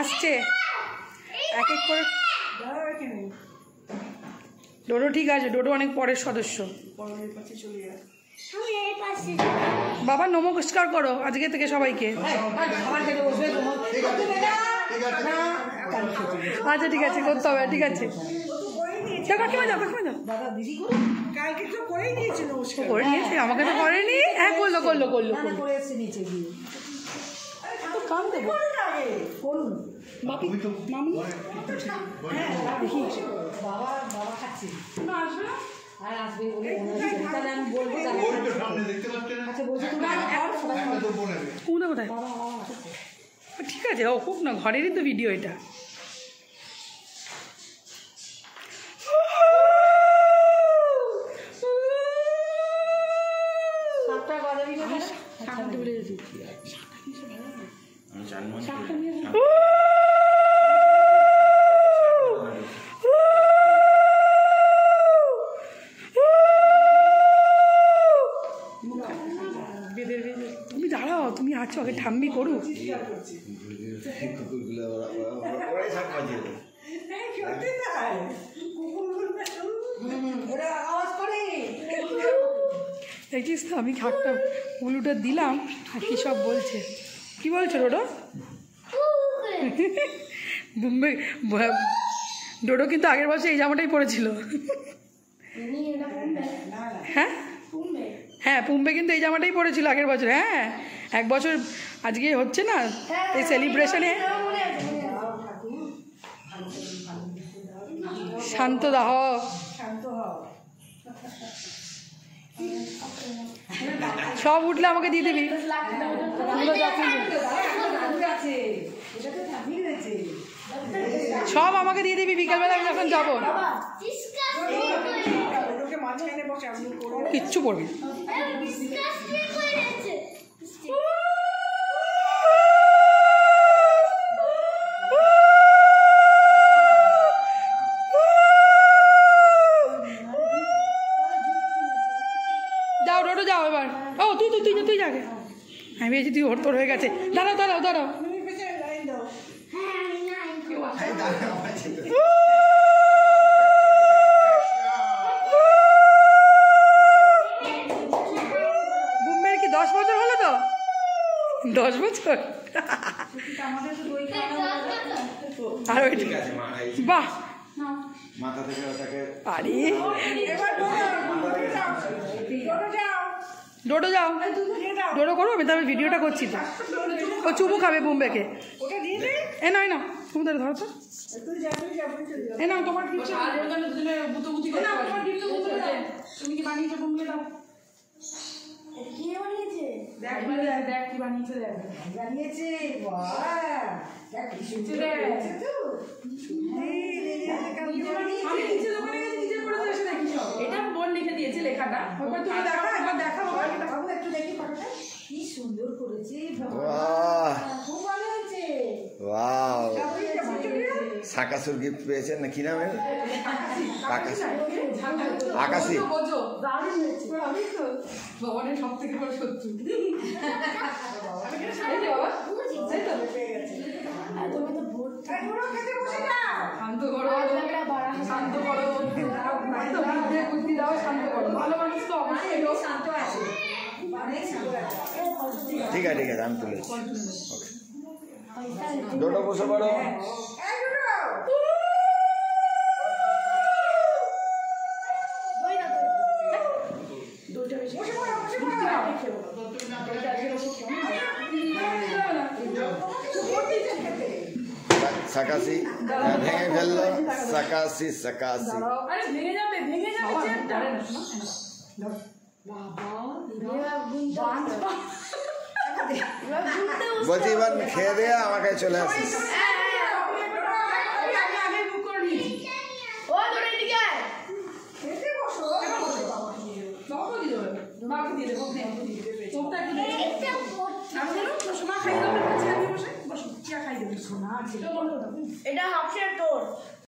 আসছে এক এক করে। ডোডো ঠিক আছে, ডোডো অনেক পরের সদস্য। বাবা নমস্কার করো আজকে থেকে সবাইকে। আচ্ছা ঠিক আছে, করতে হবে, ঠিক আছে। করে নিয়েছে, আমাকে তো করেনি। হ্যাঁ করলো করলো করলো কোথায়? ঠিক আছে, ও খুব না, ঘরেরই তো ভিডিও এটা। তুমি দাঁড়াও, তুমি আছো, আগে ঠাম্মি করুক। দেখিস তো আমি খাটটা উলুটা দিলাম আর কি সব বলছে। কি বলছো ডোডো? বোম্বে ডোডো কিন্তু আগের বছর এই জামাটাই পরেছিল। হ্যাঁ হ্যাঁ, পুম্বে কিন্তু এই জামাটাই পরেছিল আগের বছর। হ্যাঁ, এক বছর আজকে হচ্ছে না এই সেলিব্রেশনে। শান্ত দাহ, সব উঠলে আমাকে দিয়ে দিবি। সব আমাকে দিয়ে দিবি বিকালবেলা আমি যখন যাবো। কিচ্ছু পড়বি যাও ডোডো যাও এবার। ও তুই তুই তুই তুই যাকে আমি ভেবেছি তুই ওর তোর হয়ে গেছে। দাঁড়াও দাঁড়াও দাঁড়াও, বুম্বের কি 10 বছর হলো তো? 10 বছর। আর বাহ, আরে ডোডো যাও, ডোডো করো, আমি তবে ভিডিওটা করছি তো। ও চুমু খাবে বুম্বেকে। এ নয় না, তুমি ধরো তো। এ না তোমার তুমি কি বানিয়েছো বুম্বে? দাও এটা বোন লিখে দিয়েছে লেখাটা। তুমি দেখা, একবার দেখা একটু দেখি ফটোটা কি সুন্দর করেছে। খুব ভালো হয়েছে। ওয়াও, সাকাসুর গিফট পেয়েছেন না? কি নাম? আকাশি। ভগবানের সব থেকে বড় শত্রু। শান্ত করো, শান্ত করো, বুদ্ধি দাও, শান্ত করো। ভালো মানুষ তো অবশ্যই শান্ত আছে। ঠিক আছে ঠিক আছে, আমি তুলে ডোডো বসে পড়ো। সাকাসি ভেঙে ফেললো, সাকাসি সাকাসি। বলছি এবার খেয়ে দিয়ে আমার কাছে চলে আসিস। এটা হাফ শেয়ার তোর।